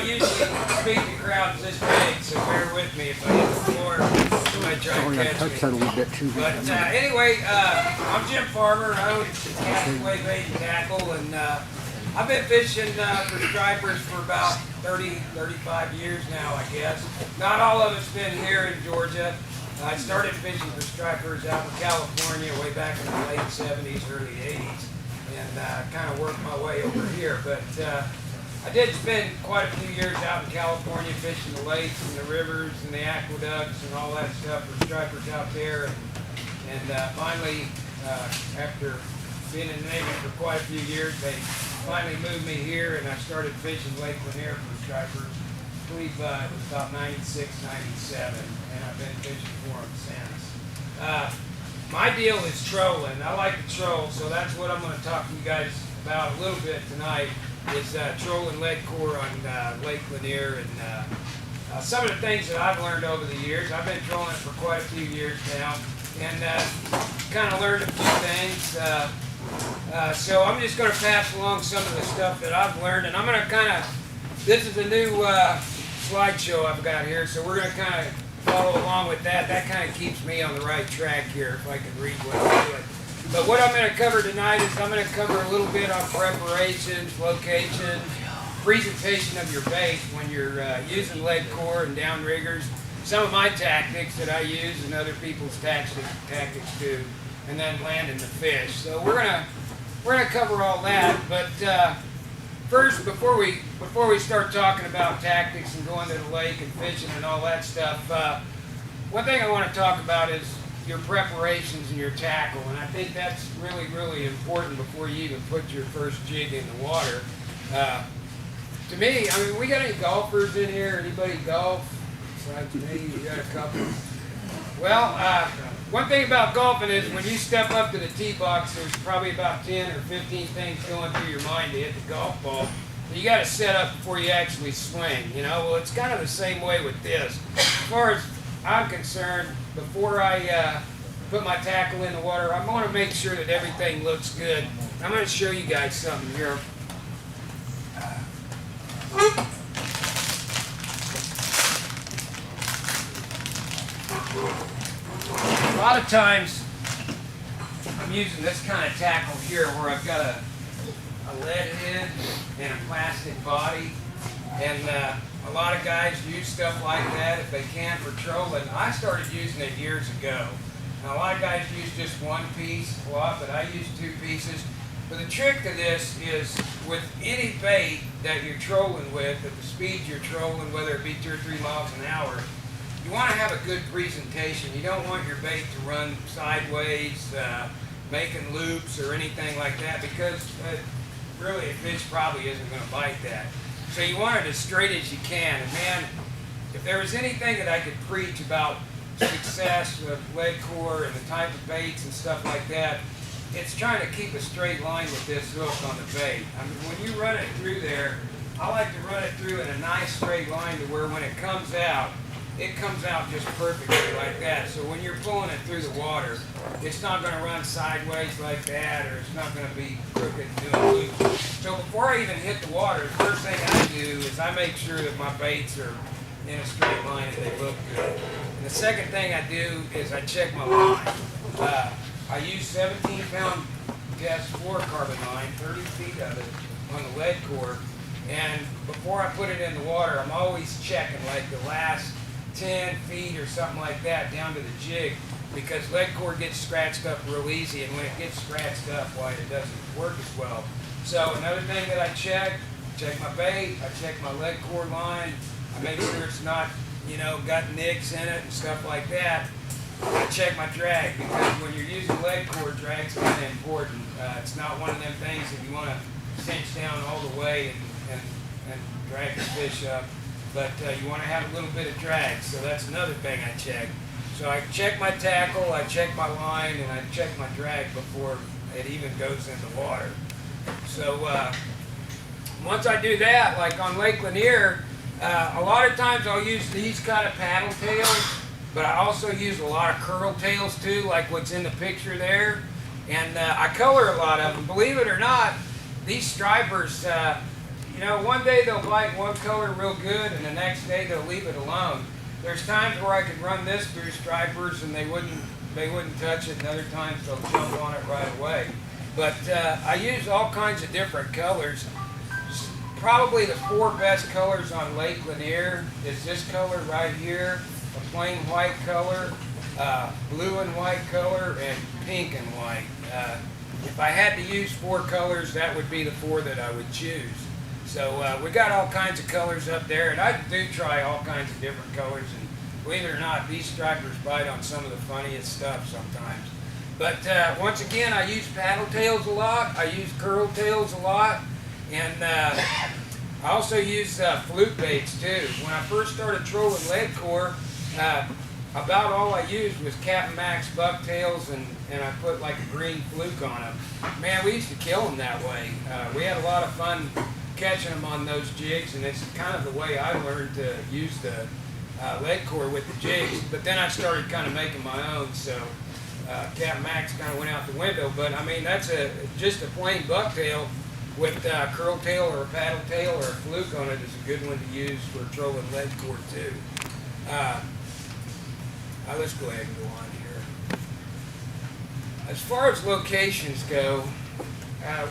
don't usually speak to crowds this big, so bear with me if I hit the floor. You might try to catch me. But anyway, I'm Jim Farmer. I own Castaway Bait and Tackle, and I've been fishing for stripers for about 35 years now, I guess. Not all of it's been here in Georgia. I started fishing for stripers out in California way back in the late 70s, early 80s, and kind of worked my way over here. But I did spend quite a few years out in California fishing the lakes and the rivers and the aqueducts and all that stuff for stripers out there. And finally, after being in the Navy for quite a few years, they finally moved me here, and I started fishing Lake Lanier for stripers. I believe it was about 96, 97, and I've been fishing for them since. My deal is trolling. I like to troll, so that's what I'm going to talk to you guys about a little bit tonight, is trolling Leadcore on Lake Lanier, and some of the things that I've learned over the years. I've been trolling it for quite a few years now, and kind of learned a few things. So I'm just going to pass along some of the stuff that I've learned, and I'm going to this is a new slideshow I've got here, so we're going to kind of follow along with that. That kind of keeps me on the right track here, if I can read what I'm doing. But what I'm going to cover tonight is I'm going to cover a little bit on preparations, location, presentation of your bait when you're using Leadcore and Downriggers, some of my tactics that I use and other people's tactics too, and then landing the fish. So we're gonna cover all that. But first, before we start talking about tactics and going to the lake and fishing and all that stuff, one thing I want to talk about is your preparations and your tackle, and I think that's really, really important before you even put your first jig in the water. To me, I mean, we got any golfers in here? Anybody golf? Besides me, you got a couple. Well, one thing about golfing is when you step up to the tee box, there's probably about 10 or 15 things going through your mind to hit the golf ball. You got to set up before you actually swing, you know. Well, it's kind of the same way with this. As far as I'm concerned, before I put my tackle in the water, I'm going to make sure that everything looks good. I'm going to show you guys something here. A lot of times I'm using this kind of tackle here where I've got a lead head and a plastic body, and a lot of guys use stuff like that if they can for trolling. I started using it years ago. Now a lot of guys use just one piece a lot, but I use two pieces. But the trick to this is with any bait that you're trolling with, at the speed you're trolling, whether it be 2 or 3 miles an hour, you want to have a good presentation. You don't want your bait to run sideways, making loops or anything like that, because really a fish probably isn't going to bite that. So you want it as straight as you can. And man, if there was anything that I could preach about success of Leadcore and the type of baits and stuff like that, it's trying to keep a straight line with this hook on the bait. I mean, when you run it through there, I like to run it through in a nice straight line to where when it comes out just perfectly like that. So when you're pulling it through the water, it's not going to run sideways like that, or it's not going to be crooked doing loops. So before I even hit the water, the first thing I do is I make sure that my baits are in a straight line and they look good. And the second thing I do is I check my line. I use 17-pound test fluorocarbon line, 30 feet of it on the Leadcore. And before I put it in the water, I'm always checking like the last 10 feet or something like that down to the jig, because Leadcore gets scratched up real easy, and when it gets scratched up, why, it doesn't work as well. So another thing that I check my bait, I check my Leadcore line, I make sure it's not, you know, got nicks in it and stuff like that. I check my drag, because when you're using Leadcore, drag's kind of important. It's not one of them things that you want to cinch down all the way and drag the fish up. But you want to have a little bit of drag, so that's another thing I check. So I check my tackle, I check my line, and I check my drag before it even goes in the water. So once I do that, like on Lake Lanier, a lot of times I'll use these kind of paddle tails, but I also use a lot of curl tails too, like what's in the picture there. And I color a lot of them. Believe it or not, these stripers, you know, one day they'll bite one color real good, and the next day they'll leave it alone. There's times where I could run this through stripers and they wouldn't touch it, and other times they'll jump on it right away. But I use all kinds of different colors. Probably the 4 best colors on Lake Lanier is this color right here, a plain white color, blue and white color, and pink and white. If I had to use 4 colors, that would be the 4 that I would choose. So we got all kinds of colors up there, and I do try all kinds of different colors, and believe it or not, these stripers bite on some of the funniest stuff sometimes. But once again, I use paddle tails a lot, I use curl tails a lot, and I also use fluke baits too. When I first started trolling Leadcore, about all I used was Captain Max bucktails, and I put like a green fluke on them. Man, we used to kill them that way. We had a lot of fun catching them on those jigs, and it's kind of the way I learned to use the Leadcore with the jigs. But then I started kind of making my own, so Captain Max kind of went out the window. But I mean, that's just a plain bucktail with curl tail or a paddle tail or a fluke on it is a good one to use for trolling Leadcore too. Let's go ahead and go on here. As far as locations go,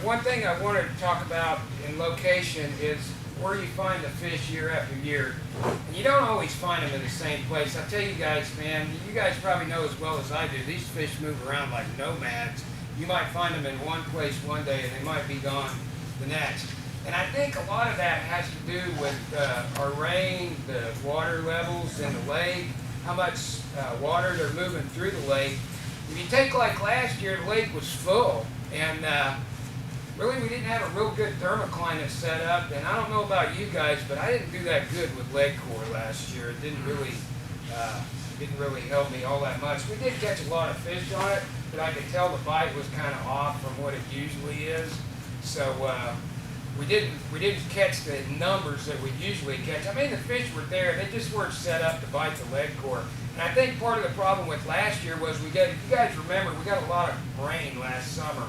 one thing I wanted to talk about in location is where you find the fish year after year. And you don't always find them in the same place. I tell you guys, man, you guys probably know as well as I do, these fish move around like nomads. You might find them in one place one day and they might be gone the next. And I think a lot of that has to do with our rain, the water levels in the lake, how much water they're moving through the lake. If you take like last year, the lake was full, and really we didn't have a real good thermocline set up. And I don't know about you guys, but I didn't do that good with Leadcore last year. It didn't really help me all that much. We did catch a lot of fish on it, but I could tell the bite was kind of off from what it usually is. So we didn't catch the numbers that we usually catch. I mean, the fish were there; they just weren't set up to bite the Leadcore. And I think part of the problem with last year was if you guys remember, we got a lot of rain last summer.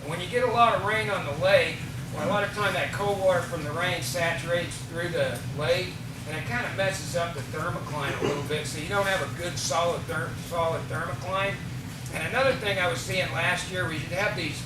And when you get a lot of rain on the lake, well, a lot of time that cold water from the rain saturates through the lake, and it kind of messes up the thermocline a little bit, so you don't have a good solid thermocline. And another thing I was seeing last year was you'd have these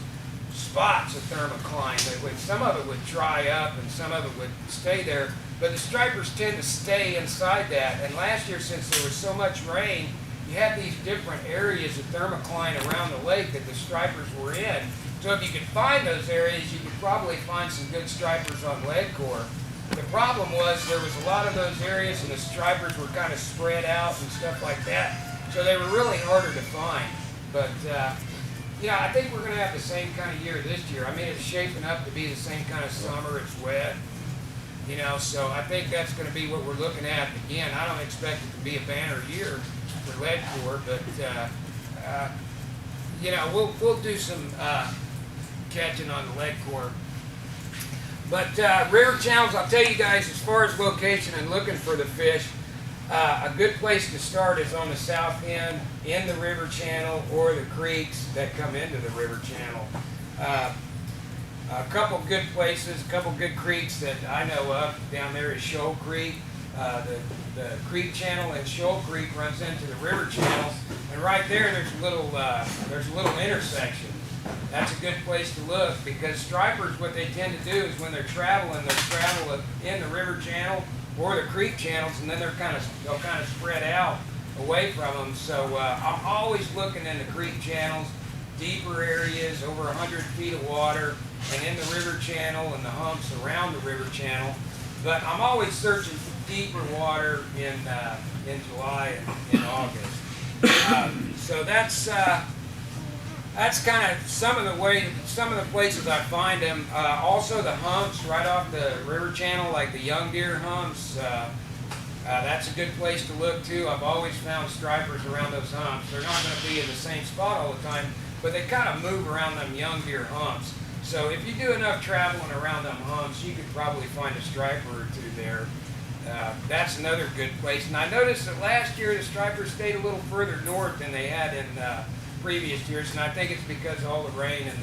spots of thermocline. Some of it would dry up and some of it would stay there, but the stripers tend to stay inside that. And last year, since there was so much rain, you had these different areas of thermocline around the lake that the stripers were in. So if you could find those areas, you could probably find some good stripers on Leadcore. The problem was there was a lot of those areas and the stripers were kind of spread out and stuff like that. So they were really harder to find. But yeah, I think we're going to have the same kind of year this year. I mean, it's shaping up to be the same kind of summer. It's wet, you know, so I think that's going to be what we're looking at. Again, I don't expect it to be a banner year for Leadcore, but you know, we'll do some catching on the Leadcore. But river channels, I'll tell you guys, as far as location and looking for the fish, a good place to start is on the south end, in the river channel or the creeks that come into the river channel. A couple good places, a couple good creeks that I know of down there is Shoal Creek. The creek channel in Shoal Creek runs into the river channel, and right there there's a little intersection. That's a good place to look, because stripers, what they tend to do is when they're traveling, they'll travel in the river channel or the creek channels, and then they'll kind of spread out away from them. So I'm always looking in the creek channels, deeper areas, over 100 feet of water, and in the river channel and the humps around the river channel. But I'm always searching for deeper water in July and in August. So that's kind of some of the places I find them. Also the humps right off the river channel, like the young deer humps. That's a good place to look too. I've always found stripers around those humps. They're not going to be in the same spot all the time, but they kind of move around them young deer humps. So if you do enough traveling around them humps, you could probably find a striper or two there. That's another good place. And I noticed that last year the stripers stayed a little further north than they had in previous years, and I think it's because of all the rain and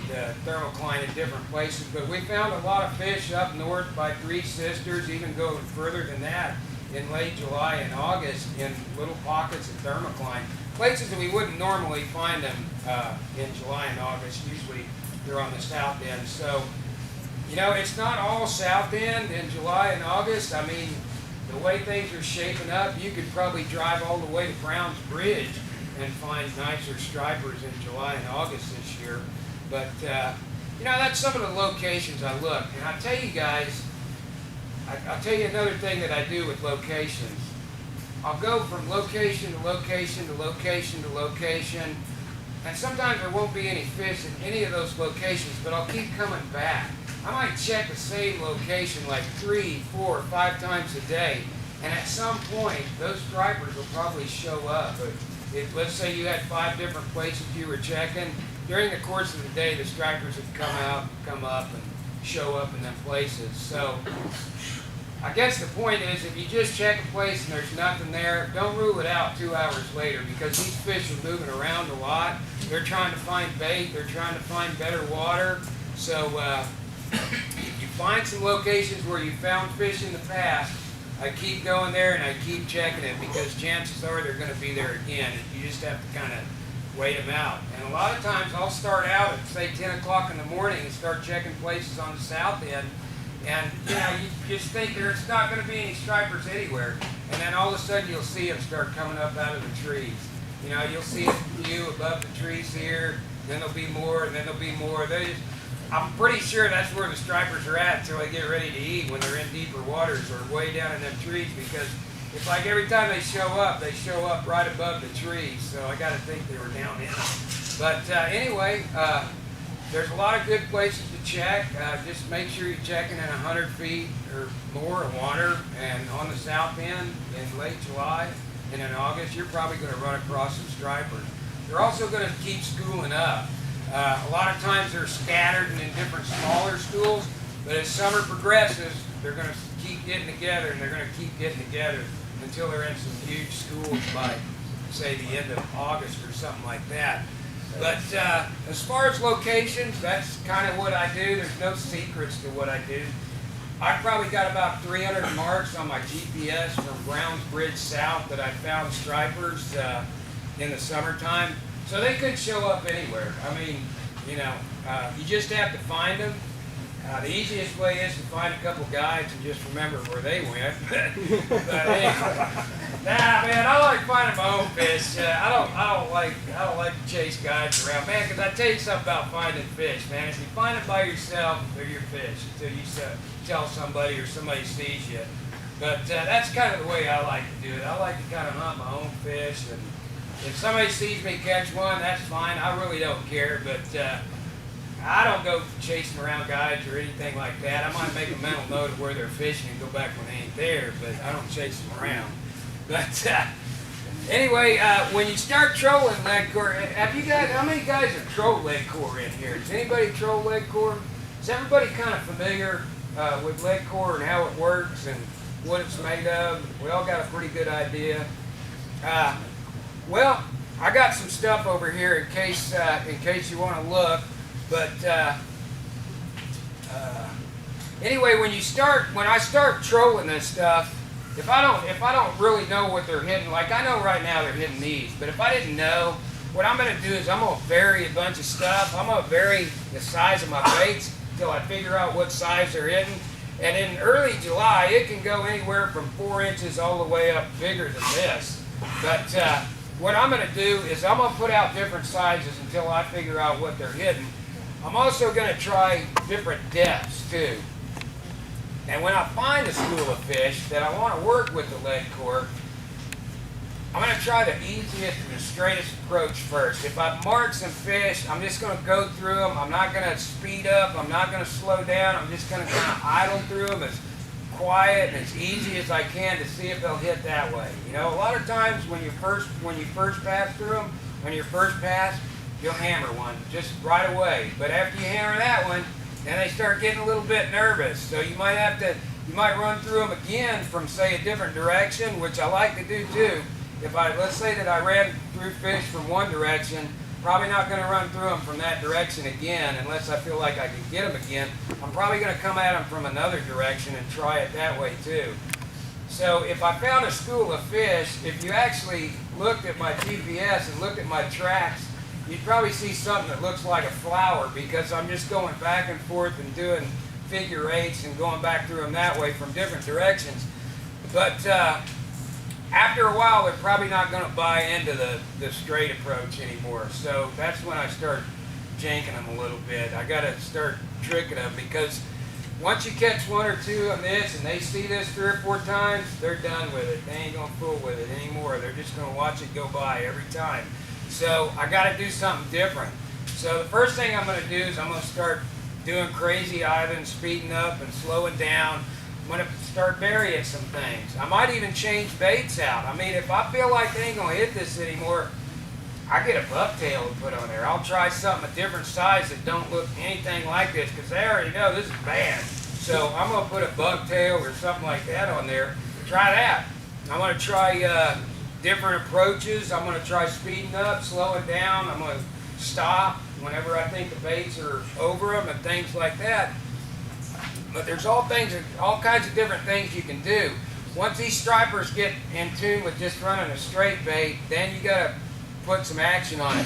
the thermocline in different places. But we found a lot of fish up north by Three Sisters, even going further than that in late July and August in little pockets of thermocline. Places that we wouldn't normally find them in July and August. Usually they're on the south end. So, you know, it's not all south end in July and August. I mean, the way things are shaping up, you could probably drive all the way to Brown's Bridge and find nicer stripers in July and August this year. But, you know, that's some of the locations I look. And I tell you guys, I'll tell you another thing that I do with locations. I'll go from location to location to location to location, and sometimes there won't be any fish in any of those locations, but I'll keep coming back. I might check the same location like 3, 4, 5 times a day, and at some point, those stripers will probably show up. If let's say you had 5 different places you were checking, during the course of the day, the stripers would come out, come up, and show up in them places. So I guess the point is, if you just check a place and there's nothing there, don't rule it out 2 hours later, because these fish are moving around a lot. They're trying to find bait. They're trying to find better water. So if you find some locations where you found fish in the past, I keep going there and I keep checking it, because chances are they're going to be there again. You just have to kind of wait them out. And a lot of times I'll start out at, say, 10 o'clock in the morning and start checking places on the south end. And, you know, you just think there's not going to be any stripers anywhere. And then all of a sudden you'll see them start coming up out of the trees. You know, you'll see a few above the trees here, then there'll be more, and then there'll be more. I'm pretty sure that's where the stripers are at until they get ready to eat, when they're in deeper waters or way down in them trees, because it's like every time they show up right above the trees. So I got to think they were down in them. But anyway, there's a lot of good places to check. Just make sure you're checking in 100 feet or more of water. And on the south end in late July and in August, you're probably going to run across some stripers. They're also going to keep schooling up. A lot of times they're scattered and in different smaller schools, but as summer progresses, they're going to keep getting together, and they're going to keep getting together until they're in some huge schools by, say, the end of August or something like that. But as far as locations, that's kind of what I do. There's no secrets to what I do. I've probably got about 300 marks on my GPS from Brown's Bridge south that I found stripers in the summertime. So they could show up anywhere. I mean, you know, you just have to find them. The easiest way is to find a couple guides and just remember where they went. But anyway, nah, man, I like finding my own fish. I don't like to chase guides around, man. Because I tell you something about finding fish, man. If you find it by yourself, they're your fish until you tell somebody or somebody sees you. But that's kind of the way I like to do it. I like to kind of hunt my own fish, and if somebody sees me catch one, that's fine. I really don't care, but I don't go chasing around guides or anything like that. I might make a mental note of where they're fishing and go back when they ain't there, but I don't chase them around. But anyway, when you start trolling Leadcore, how many guys have trolled Leadcore in here? Does anybody troll Leadcore? Is everybody kind of familiar with Leadcore and how it works and what it's made of? We all got a pretty good idea. Well, I got some stuff over here in case you want to look. But anyway, when I start trolling this stuff, if I don't really know what they're hitting, like I know right now they're hitting these, but if I didn't know, what I'm going to do is I'm going to vary a bunch of stuff. I'm going to vary the size of my baits until I figure out what size they're hitting. And in early July, it can go anywhere from 4 inches all the way up bigger than this. But what I'm going to do is I'm going to put out different sizes until I figure out what they're hitting. I'm also going to try different depths too. And when I find a school of fish that I want to work with the Leadcore, I'm going to try the easiest and the straightest approach first. If I've marked some fish, I'm just going to go through them. I'm not going to speed up. I'm not going to slow down. I'm just going to kind of idle through them as quiet and as easy as I can to see if they'll hit that way. You know, a lot of times when you first pass through them, on your first pass, you'll hammer one just right away. But after you hammer that one, then they start getting a little bit nervous. So you might run through them again from, say, a different direction, which I like to do too. Let's say that I ran through fish from one direction. Probably not going to run through them from that direction again unless I feel like I can get them again. I'm probably going to come at them from another direction and try it that way too. So if I found a school of fish, if you actually looked at my GPS and looked at my tracks, you'd probably see something that looks like a flower because I'm just going back and forth and doing figure 8s and going back through them that way from different directions. But after a while, they're probably not going to buy into the straight approach anymore. So that's when I start janking them a little bit. I got to start tricking them because once you catch one or two on this and they see this 3 or 4 times, they're done with it. They ain't going to fool with it anymore. They're just going to watch it go by every time. So I got to do something different. So the first thing I'm going to do is I'm going to start doing crazy Ivan, speeding up and slowing down. I'm going to start burying some things. I might even change baits out. I mean, if I feel like they ain't going to hit this anymore, I get a bucktail to put on there. I'll try something a different size that don't look anything like this because they already know this is bad. So I'm going to put a bucktail or something like that on there. Try that. I'm going to try different approaches. I'm going to try speeding up, slowing down. I'm going to stop whenever I think the baits are over them and things like that. But there's all kinds of different things you can do. Once these stripers get in tune with just running a straight bait, then you got to put some action on it.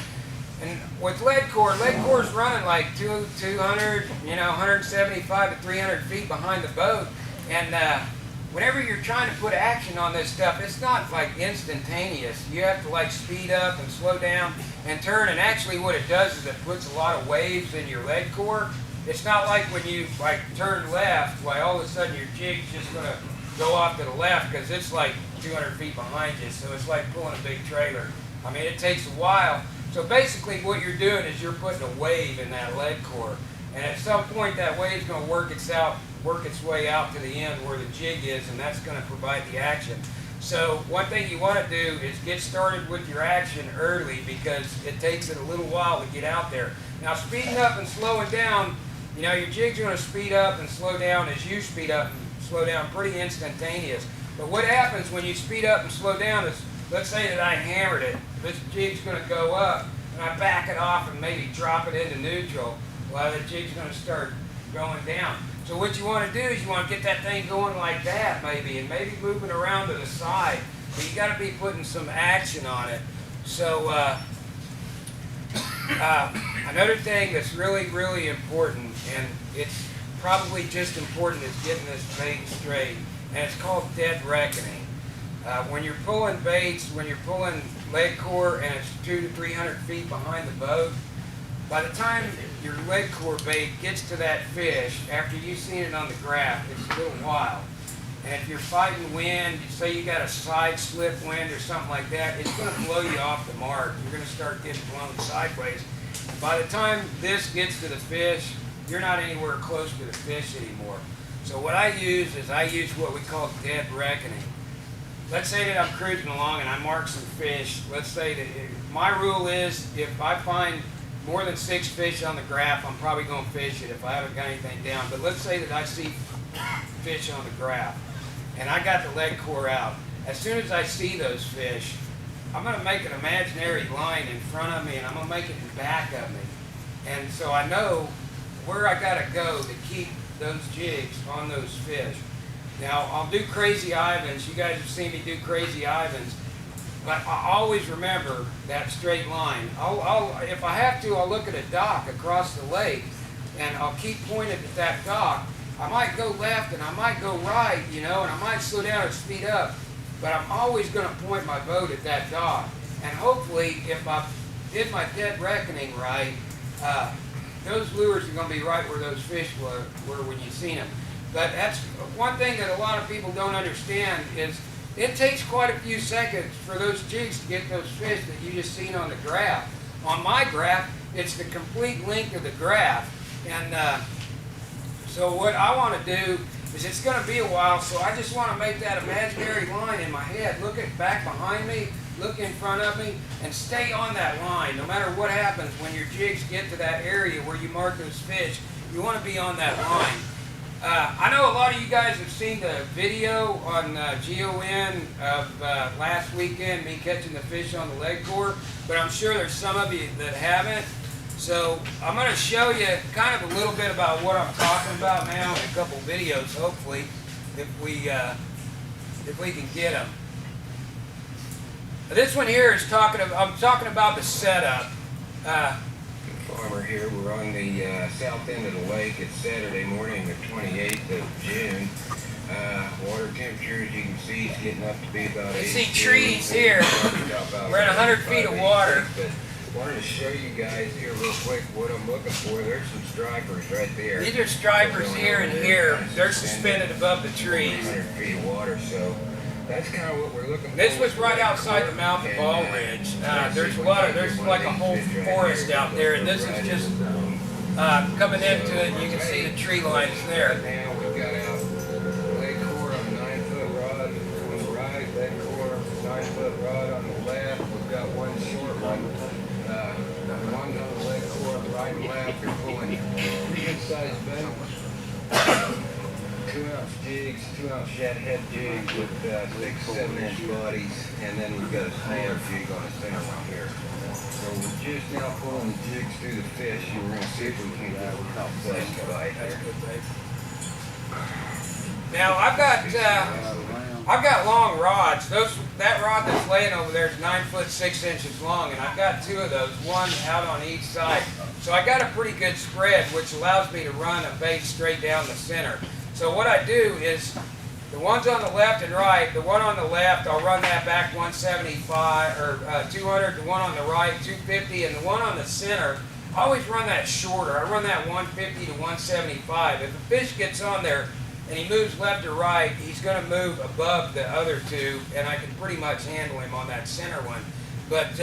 And with Leadcore's running like 200, 175 to 300 feet behind the boat. And whenever you're trying to put action on this stuff, it's not like instantaneous. You have to like speed up and slow down and turn. And actually what it does is it puts a lot of waves in your Leadcore. It's not like when you like turn left, why all of a sudden your jig's just going to go off to the left because it's like 200 feet behind you. So it's like pulling a big trailer. I mean, it takes a while. So basically what you're doing is you're putting a wave in that Leadcore. And at some point that wave's going to work its way out to the end where the jig is, and that's going to provide the action. So one thing you want to do is get started with your action early because it takes it a little while to get out there. Now speeding up and slowing down, your jig's going to speed up and slow down as you speed up and slow down, pretty instantaneous. But what happens when you speed up and slow down is, let's say that I hammered it. This jig's going to go up, and I back it off and maybe drop it into neutral. Well, the jig's going to start going down. So what you want to do is you want to get that thing going like that maybe, and maybe moving around to the side. But you got to be putting some action on it. So another thing that's really, really important, and it's probably just important as getting this bait straight, and it's called dead reckoning. When you're pulling baits, when you're pulling Leadcore and it's 200 to 300 feet behind the boat, by the time your Leadcore bait gets to that fish, after you've seen it on the graph, it's a little while. And if you're fighting wind, say you got a side slip wind or something like that, it's going to blow you off the mark. You're going to start getting blown sideways. By the time this gets to the fish, you're not anywhere close to the fish anymore. So what I use is I use what we call dead reckoning. Let's say that I'm cruising along and I mark some fish. Let's say that my rule is if I find more than 6 fish on the graph, I'm probably going to fish it if I haven't got anything down. But let's say that I see fish on the graph and I got the Leadcore out. As soon as I see those fish, I'm going to make an imaginary line in front of me and I'm going to make it in back of me. And so I know where I got to go to keep those jigs on those fish. Now, I'll do crazy Ivans. You guys have seen me do crazy Ivans. But I always remember that straight line. If I have to, I'll look at a dock across the lake, and I'll keep pointed at that dock. I might go left, and I might go right, and I might slow down and speed up. But I'm always going to point my boat at that dock. And hopefully, if I did my dead reckoning right, those lures are going to be right where those fish were when you seen them. But that's one thing that a lot of people don't understand is it takes quite a few seconds for those jigs to get those fish that you just seen on the graph. On my graph, it's the complete length of the graph. And so what I want to do is it's going to be a while, so I just want to make that imaginary line in my head. Look at back behind me, look in front of me, and stay on that line. No matter what happens, when your jigs get to that area where you mark those fish, you want to be on that line. I know a lot of you guys have seen the video on GON of last weekend, me catching the fish on the Leadcore, but I'm sure there's some of you that haven't. So I'm going to show you kind of a little bit about what I'm talking about now in a couple videos, hopefully, if we can get them. This one here is I'm talking about the setup. Farmer here. We're on the south end of the lake. It's Saturday morning, the 28th of June. Water temperature, as you can see, is getting up to be about 82. You see trees here. We're at 100 feet of water. But I wanted to show you guys here real quick what I'm looking for. There's some stripers right there. These are stripers here and here. They're suspended above the trees. 100 feet of water, so that's kind of what we're looking for. This was right outside the mouth of Ball Ridge. There's like a whole forest out there, and this is just coming into it. You can see the tree lines there. Now we've got out Leadcore on a 9-foot rod on the right, Leadcore 9-foot rod on the left. We've got one short one. One on the Leadcore right and left. They're pulling good-sized bait. 2-ounce jigs, 2-ounce shad head jigs with 6-7-inch bodies, and then we've got a smaller jig on the center one here. So we're just now pulling the jigs through the fish, and we're going to see if we can get a place to bite here. Now I've got long rods. That rod that's laying over there is 9 foot 6 inches long, and I've got two of those, one out on each side. So I got a pretty good spread, which allows me to run a bait straight down the center. So what I do is, the ones on the left and right, the one on the left, I'll run that back 175 or 200, the one on the right 250, and the one on the center, I always run that shorter. I run that 150 to 175. If a fish gets on there and he moves left or right, he's going to move above the other two, and I can pretty much handle him on that center one. But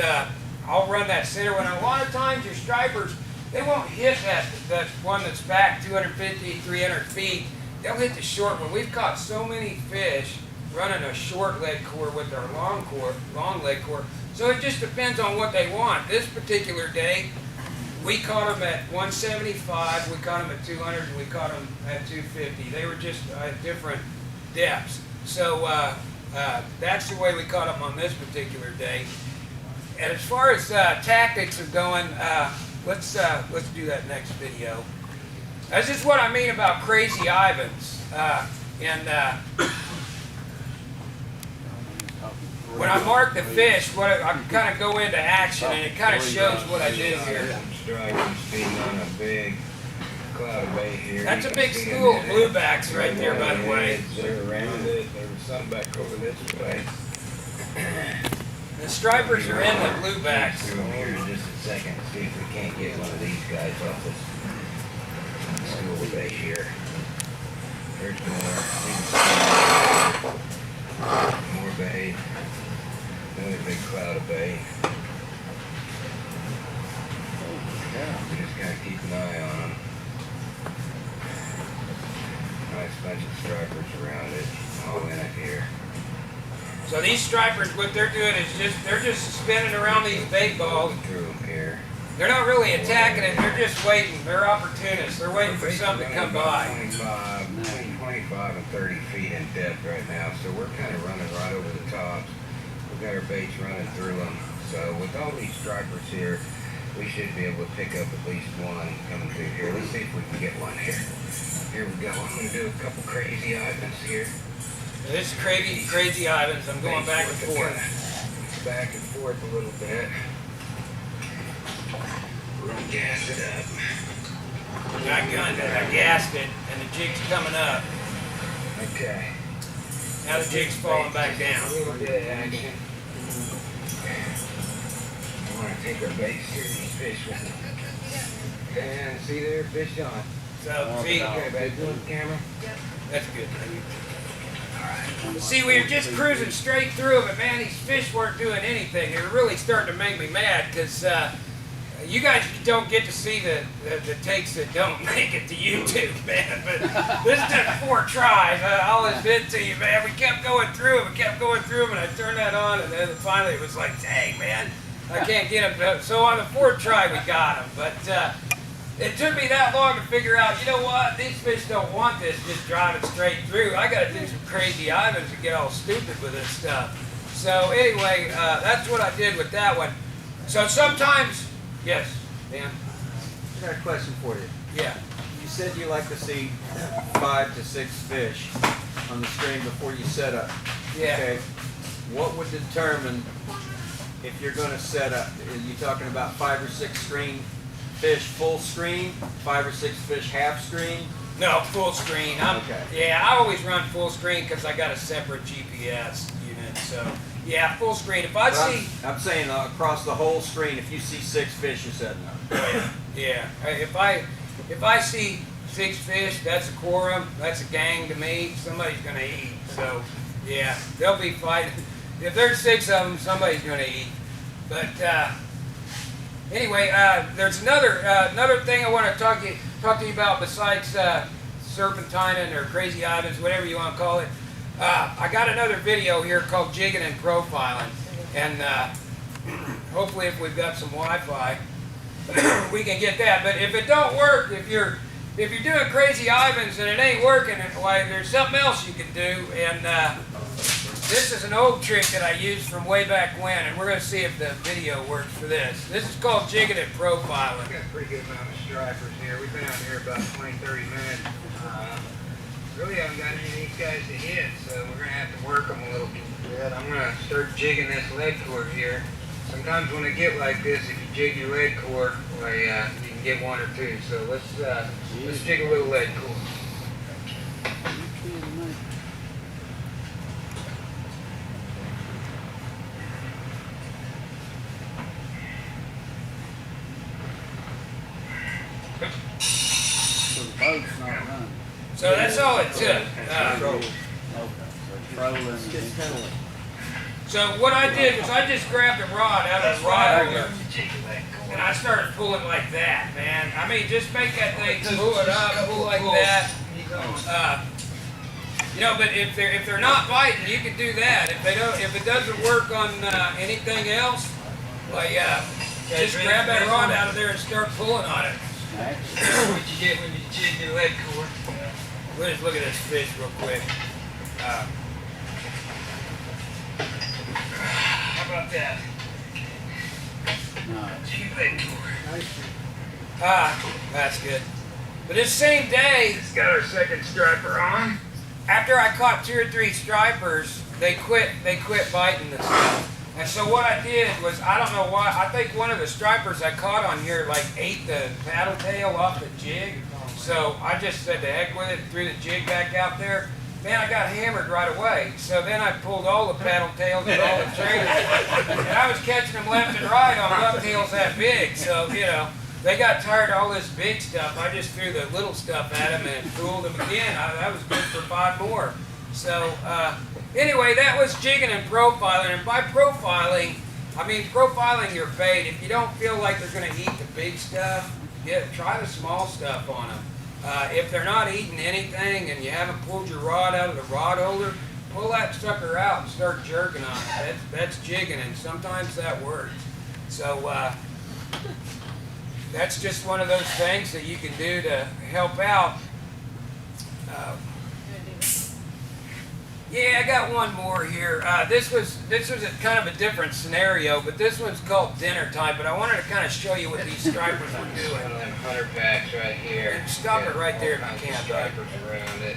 I'll run that center one. And a lot of times your stripers, they won't hit that one that's back 250, 300 feet. They'll hit the short one. We've caught so many fish running a short Leadcore with our long Leadcore. So it just depends on what they want. This particular day, we caught them at 175, we caught them at 200, and we caught them at 250. They were just at different depths. So that's the way we caught them on this particular day. And as far as tactics are going, let's do that next video. That's just what I mean about Crazy Ivans. When I mark the fish, I kind of go into action, and it kind of shows what I did here. Stripers feeding on a big cloud of bait here. That's a big school of bluebacks right there, by the way. They're around it. There was some back over this way. The stripers are in the bluebacks. Here in just a second, see if we can't get one of these guys off this school of bait here. There's more bait. Another big cloud of bait. We just gotta keep an eye on them. Nice bunch of stripers around it, all in it here. So these stripers, what they're doing is they're just spinning around these bait balls. Through them here. They're not really attacking it, they're just waiting. They're opportunists. They're waiting for something to come by. 25 and 30 feet in depth right now, so we're kind of running right over the tops. We've got our baits running through them. So with all these stripers here, we should be able to pick up at least one coming through here. Let's see if we can get one here. Here we go. I'm going to do a couple Crazy Ivans here. Now, this is Crazy Ivans. I'm going back and forth. Back and forth a little bit. We're going to gas it up. I gunned it. I gassed it, and the jig's coming up. Okay. Now the jig's falling back down. A little bit of action. I want to take our baits through these fish with them. And see there, fish on. So, see, Okay, babe, doing the camera? that's good. See, we were just cruising straight through, but man, these fish weren't doing anything. They were really starting to make me mad because you guys don't get to see the takes that don't make it to YouTube, man. But this took 4 tries. I'll admit to you, man. We kept going through them, and I turned that on, and then finally it was like, dang, man, I can't get them. So on the 4th try, we got them. But it took me that long to figure out, you know what, these fish don't want this just driving straight through. I got to do some crazy Ivans and get all stupid with this stuff. So anyway, that's what I did with that one. So sometimes, yes, Dan? I got a question for you. Yeah. You said you like to see 5 to 6 fish on the stream before you set up. Yeah. Okay. What would determine if you're going to set up? Are you talking about 5 or 6 screen fish full screen, 5 or 6 fish half screen? No, full screen. Okay. Yeah, I always run full screen because I got a separate GPS unit. So yeah, full screen. If I see, I'm saying across the whole screen, if you see 6 fish, you're setting up. yeah, if I see 6 fish, that's a quorum. That's a gang to me. Somebody's gonna eat. So yeah, they'll be fighting. If there's 6 of them, somebody's gonna eat. But anyway, there's another thing I want to talk to you about besides serpentining or crazy Ivans, whatever you want to call it. I got another video here called Jigging and Profiling, and hopefully if we've got some Wi-Fi, we can get that. But if it don't work, if you're doing crazy Ivans and it ain't working, why, there's something else you can do. And this is an old trick that I used from way back when, and we're going to see if the video works for this. This is called Jigging and Profiling. We've got a pretty good amount of stripers here. We've been out here about 20, 30 minutes. Really haven't got any of these guys to hit, so we're going to have to work them a little bit. I'm going to start jigging this Leadcore here. Sometimes when I get like this, if you jig your Leadcore, well, you can get 1 or 2. So let's jig a little Leadcore. So the boat's not running. So that's all it took. So what I did was I just grabbed a rod out of the rod holder and I started pulling like that, man. I mean, just make that thing pull it up, pull like that. You know, but if they're not biting, you can do that. If it doesn't work on anything else, well, just grab that rod out of there and start pulling on it. What you get when you jig your Leadcore. Let's just look at this fish real quick. How about that? Jig Leadcore. That's good. But this same day, it's got our second striper on. After I caught 2 or 3 stripers, they quit biting the stuff. And so what I did was, I don't know why, I think one of the stripers I caught on here like ate the paddle tail off the jig. So I just said to heck with it, threw the jig back out there. Man, I got hammered right away. So then I pulled all the paddle tails and all the trailers. And I was catching them left and right on bucktails that big. So, you know, they got tired of all this big stuff. I just threw the little stuff at them and fooled them again. That was good for 5 more. So anyway, that was jigging and profiling. And by profiling, I mean profiling your bait. If you don't feel like they're going to eat the big stuff, try the small stuff on them. If they're not eating anything and you haven't pulled your rod out of the rod holder, pull that sucker out and start jerking on it. That's jigging, and sometimes that works. So that's just one of those things that you can do to help out. Yeah, I got one more here. This was a kind of a different scenario, but this one's called dinner time. But I wanted to kind of show you what these stripers were doing. One of them 100 packs right here. And stop it right there if you can, bud. Stripers around it.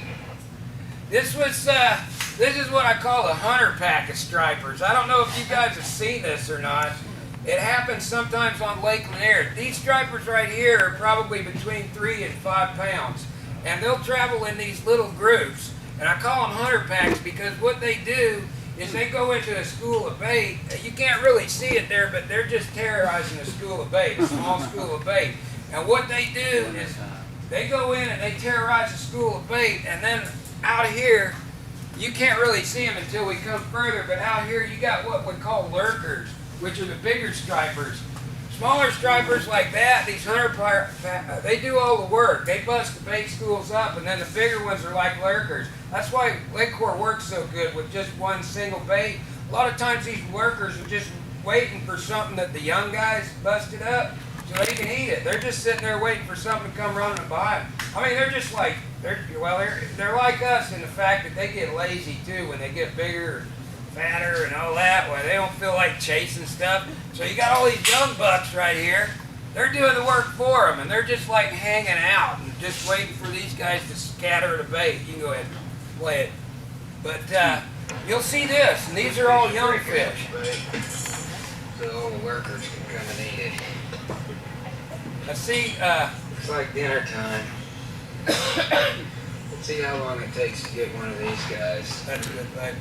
This is what I call a 100 pack of stripers. I don't know if you guys have seen this or not. It happens sometimes on Lake Lanier. These stripers right here are probably between 3 and 5 pounds, and they'll travel in these little groups. And I call them 100 packs because what they do is they go into a school of bait. You can't really see it there, but they're just terrorizing a school of bait, a small school of bait. And what they do is they go in and they terrorize a school of bait, and then out here, you can't really see them until we come further, but out here you got what we call lurkers, which are the bigger stripers. Smaller stripers like that, these 100 they do all the work. They bust the bait schools up, and then the bigger ones are like lurkers. That's why Leadcore works so good with just one single bait. A lot of times these lurkers are just waiting for something that the young guys busted up. so they can eat it. They're just sitting there waiting for something to come running by them. I mean, they're just like, they're like us in the fact that they get lazy too when they get bigger, fatter, and all that. Well, they don't feel like chasing stuff. So you got all these young bucks right here. They're doing the work for them, and they're just like hanging out and just waiting for these guys to scatter the bait. You can go ahead and play it. But you'll see this, and these are all young fish. So all the workers can come and eat it. I see. It's like dinner time. Let's see how long it takes to get one of these guys. That's good, right?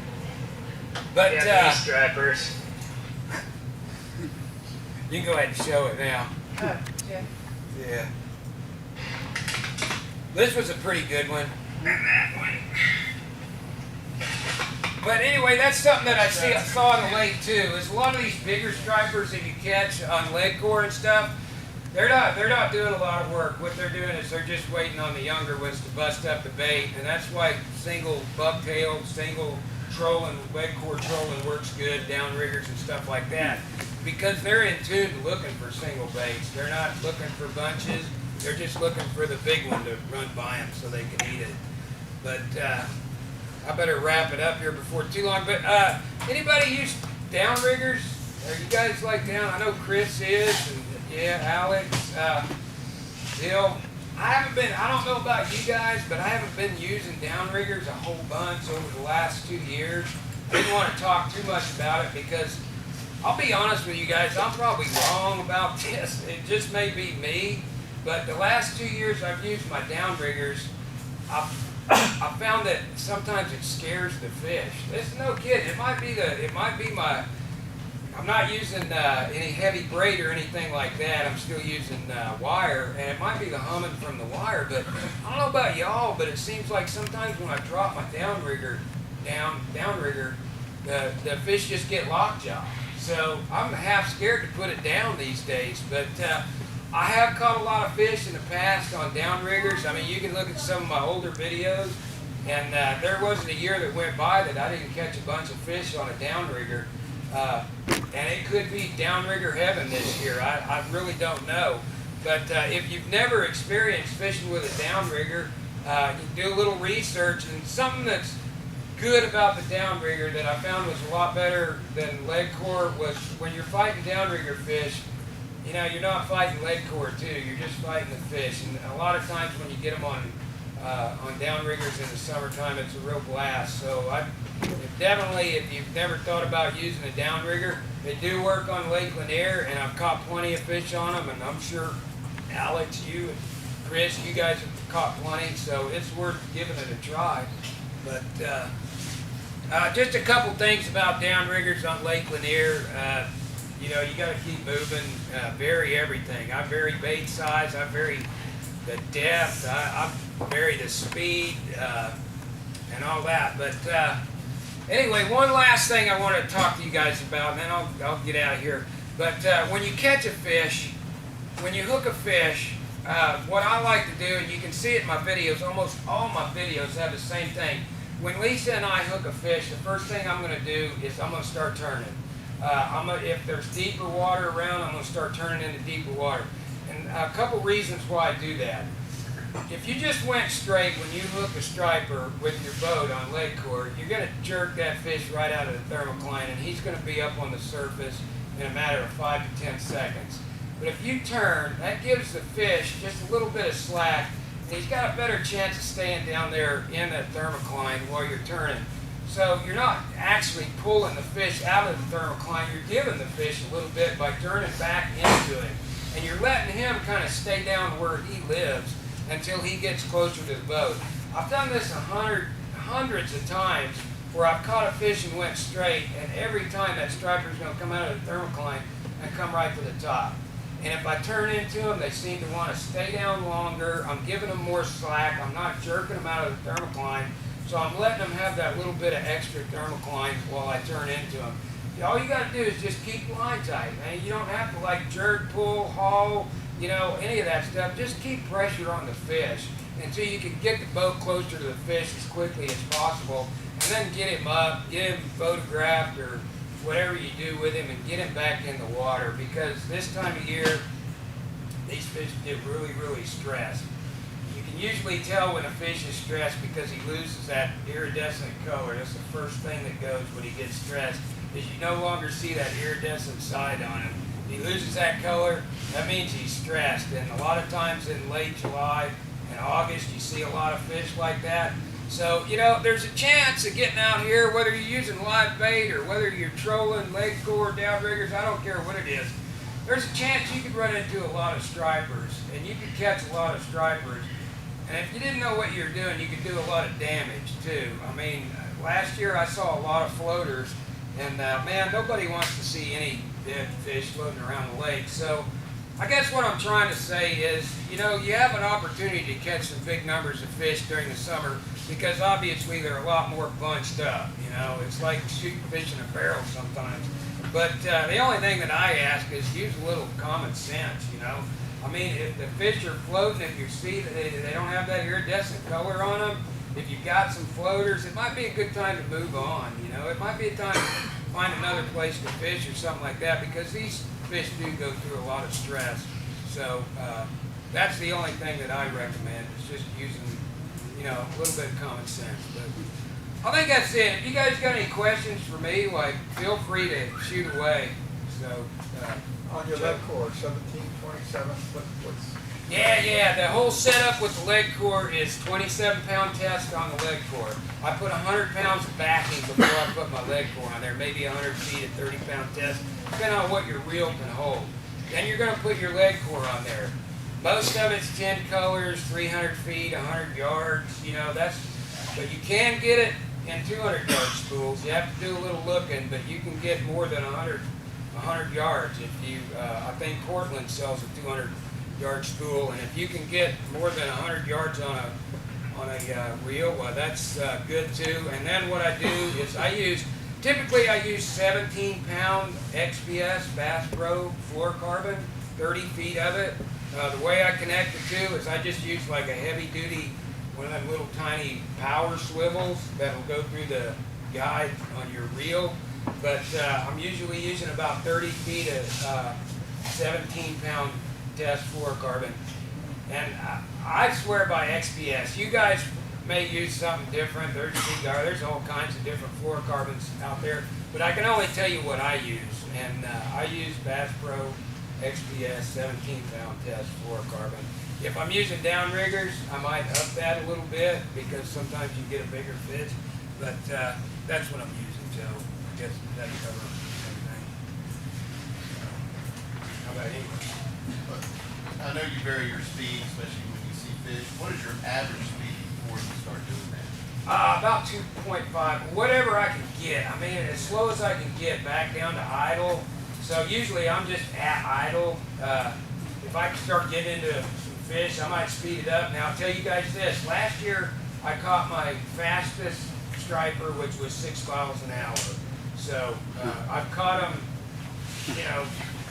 But Yeah, these stripers. you can go ahead and show it now. Yeah. Yeah. This was a pretty good one. But anyway, that's something that I saw on the lake too. Is a lot of these bigger stripers that you catch on Leadcore and stuff, they're not doing a lot of work. What they're doing is they're just waiting on the younger ones to bust up the bait, and that's why single bucktail, single trolling, Leadcore trolling works good, downriggers and stuff like that, because they're in tune to looking for single baits. They're not looking for bunches. They're just looking for the big one to run by them so they can eat it. But I better wrap it up here before too long. But anybody use downriggers? Are you guys like down? I know Chris is, and yeah, Alex, Bill. I don't know about you guys, but I haven't been using downriggers a whole bunch over the last 2 years. I didn't want to talk too much about it because I'll be honest with you guys, I'm probably wrong about this. It just may be me, but the last 2 years I've used my downriggers, I found that sometimes it scares the fish. It's no kidding. It might be my. I'm not using any heavy braid or anything like that. I'm still using wire, and it might be the humming from the wire. But I don't know about y'all, but it seems like sometimes when I drop my downrigger, the fish just get lockjaw. So I'm half scared to put it down these days. But I have caught a lot of fish in the past on downriggers. I mean, you can look at some of my older videos, and there wasn't a year that went by that I didn't catch a bunch of fish on a downrigger. And it could be downrigger heaven this year. I really don't know. But if you've never experienced fishing with a downrigger, you do a little research. And something that's good about the downrigger that I found was a lot better than Leadcore was when you're fighting downrigger fish, you know, you're not fighting Leadcore too. You're just fighting the fish. And a lot of times when you get them on downriggers in the summertime, it's a real blast. So definitely, if you've never thought about using a downrigger, they do work on Lake Lanier, and I've caught plenty of fish on them, and I'm sure Alex, you and Chris, you guys have caught plenty, so it's worth giving it a try. But just a couple things about downriggers on Lake Lanier. You know, you got to keep moving, vary everything. I vary bait size, I vary the depth, I vary the speed, and all that. But anyway, one last thing I want to talk to you guys about, and then I'll get out of here. But when you catch a fish, when you hook a fish, what I like to do, and you can see it in my videos, almost all my videos have the same thing. When Lisa and I hook a fish, the first thing I'm going to do is I'm going to start turning. If there's deeper water around, I'm going to start turning into deeper water. And a couple reasons why I do that. If you just went straight when you hook a striper with your boat on Leadcore, you're going to jerk that fish right out of the thermocline, and he's going to be up on the surface in a matter of 5 to 10 seconds. But if you turn, that gives the fish just a little bit of slack, and he's got a better chance of staying down there in that thermocline while you're turning. So you're not actually pulling the fish out of the thermocline, you're giving the fish a little bit by turning back into him. And you're letting him kind of stay down where he lives until he gets closer to the boat. I've done this hundreds of times where I've caught a fish and went straight, and every time that striper is going to come out of the thermocline and come right to the top. And if I turn into them, they seem to want to stay down longer. I'm giving them more slack. I'm not jerking them out of the thermocline. So I'm letting them have that little bit of extra thermocline while I turn into them. All you got to do is just keep line tight, man. You don't have to like jerk, pull, haul, you know, any of that stuff. Just keep pressure on the fish until you can get the boat closer to the fish as quickly as possible, and then get him up, get him photographed or whatever you do with him, and get him back in the water. Because this time of year, these fish get really, really stressed. You can usually tell when a fish is stressed because he loses that iridescent color. That's the first thing that goes when he gets stressed, is you no longer see that iridescent side on him. If he loses that color, that means he's stressed. And a lot of times in late July and August, you see a lot of fish like that. So, you know, there's a chance of getting out here, whether you're using live bait or whether you're trolling Leadcore, Downriggers, I don't care what it is. There's a chance you could run into a lot of stripers, and you could catch a lot of stripers. And if you didn't know what you were doing, you could do a lot of damage too. I mean, last year I saw a lot of floaters, and man, nobody wants to see any dead fish floating around the lake. So I guess what I'm trying to say is, you know, you have an opportunity to catch some big numbers of fish during the summer because obviously they're a lot more bunched up. You know, it's like shooting fish in a barrel sometimes. But the only thing that I ask is use a little common sense, you know. I mean, if the fish are floating, if you see that they don't have that iridescent color on them, if you've got some floaters, it might be a good time to move on, you know. It might be a time to find another place to fish or something like that because these fish do go through a lot of stress. So that's the only thing that I recommend is just using, you know, a little bit of common sense. But I think that's it. If you guys got any questions for me, like, feel free to shoot away. So On your Leadcore, 1727, what's... Yeah, the whole setup with the Leadcore is 27-pound test on the Leadcore. I put 100 pounds of backing before I put my Leadcore on there, maybe 100 feet at 30-pound test, depending on what your reel can hold. Then you're going to put your Leadcore on there. Most of it's 10 colors, 300 feet, 100 yards, you know, but you can get it in 200-yard spools. You have to do a little looking, but you can get more than 100 yards. If you, I think Portland sells a 200-yard spool, and if you can get more than 100 yards on a reel, well, that's good too. And then what I do is typically I use 17-pound XPS Bass Pro fluorocarbon, 30 feet of it. The way I connect the two is I just use like a heavy-duty, one of them little tiny power swivels that'll go through the guide on your reel. But I'm usually using about 30 feet of 17-pound test fluorocarbon. And I swear by XPS. You guys may use something different. There's all kinds of different fluorocarbons out there. But I can only tell you what I use. And I use Bass Pro XPS 17-pound test fluorocarbon. If I'm using Downriggers, I might up that a little bit because sometimes you get a bigger fish. But that's what I'm using, Joe. I guess that covers everything. How about you? I know you vary your speed, especially when you see fish. What is your average speed before you start doing that? About 2.5, whatever I can get. I mean, as slow as I can get back down to idle. So usually I'm just at idle. If I can start getting into some fish, I might speed it up. Now I'll tell you guys this. Last year I caught my fastest striper, which was 6 miles an hour. So I've caught them, you know,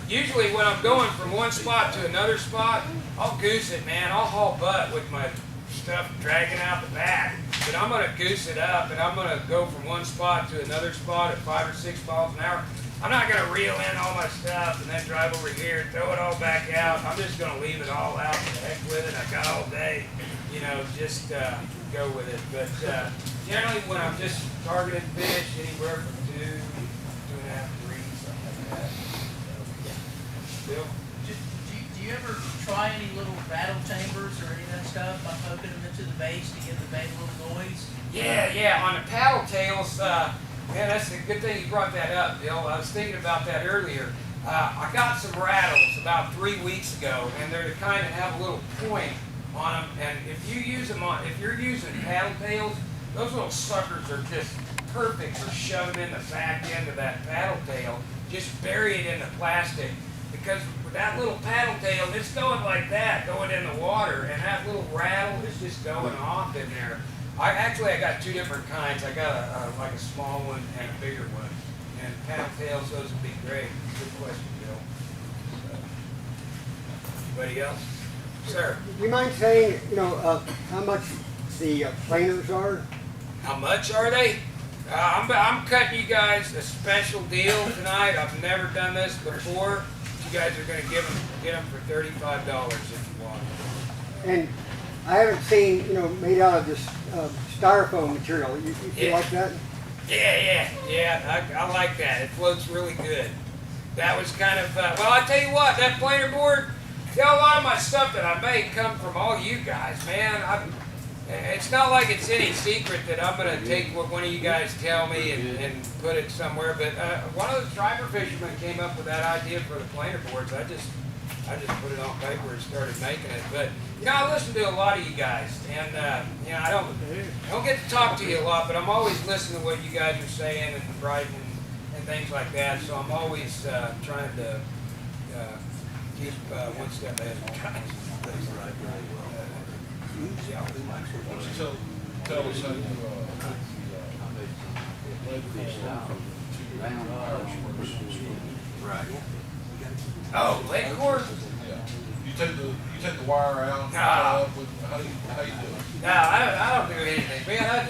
usually when I'm going from one spot to another spot, I'll goose it, man. I'll haul butt with my stuff dragging out the back. But I'm going to goose it up, and I'm going to go from one spot to another spot at 5 or 6 miles an hour. I'm not going to reel in all my stuff and then drive over here and throw it all back out. I'm just going to leave it all out. To heck with it. I got all day, you know, just go with it. But generally when I'm just targeting fish, anywhere from 2, 2.5, 3, something like that. Bill? Do you ever try any little rattle chambers or any of that stuff by poking them into the base to give the bait a little noise? Yeah. On the paddle tails, man, that's a good thing you brought that up, Bill. I was thinking about that earlier. I got some rattles about 3 weeks ago, and they're the kind that have a little point on them. And if you're using paddle tails, those little suckers are just perfect for shoving in the back end of that paddle tail. Just bury it in the plastic. Because with that little paddle tail, it's going like that, going in the water, and that little rattle is just going off in there. I got 2 different kinds. I got like a small one and a bigger one. And paddle tails, those would be great. Good question, Bill. Anybody else? Sir? Do you mind saying, you know, how much the planers are? How much are they? I'm cutting you guys a special deal tonight. I've never done this before. you guys are gonna get them for $35 if you want. And I haven't seen, you know, made out of this styrofoam material. You feel Yeah. like that? Yeah, I like that. It floats really good. That was kind of, well, I tell you what, that planer board, you know, a lot of my stuff that I make come from all you guys, man. It's not like it's any secret that I'm going to take what one of you guys tell me and put it somewhere, but one of the striper fishermen came up with that idea for the planer boards. I just put it on paper and started making it. But, you know, I listen to a lot of you guys, and, you know, I don't get to talk to you a lot, but I'm always listening to what you guys are saying and writing and things like that, so I'm always trying to keep one step ahead of guys. Tell us how you, Right. Oh, Leadcore? yeah. You take the wire out, Nah. how you do it? No, I don't do anything. Man,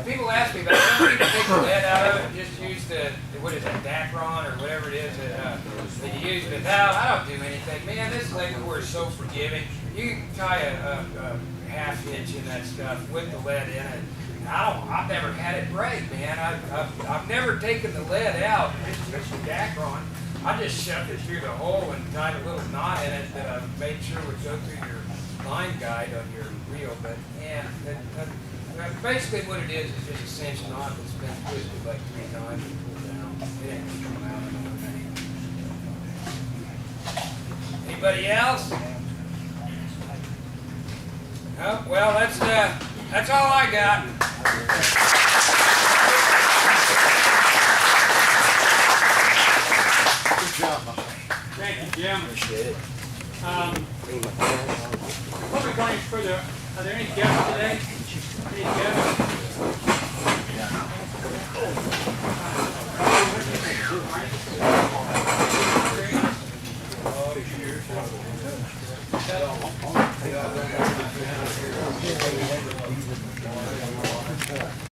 people ask me about it. Some people take the lead out of it and just use what is that, Dacron or whatever it is that you use. But no, I don't do anything. Man, this Leadcore is so forgiving. You can tie a half inch in that stuff with the lead in it. And I've never had it break, man. I've never taken the lead out, especially Dacron. I just shoved it through the hole and tied a little knot in it that I made sure would go through your line guide on your reel. But yeah, basically what it is just a cinch knot that's been twisted like 3 times and pulled down. It ain't gonna come out. I don't know anything. Anybody else? Oh, well, that's all I got. Good job, my friend. Thank you, Jim. Appreciate it. Before we go any further, are there any guests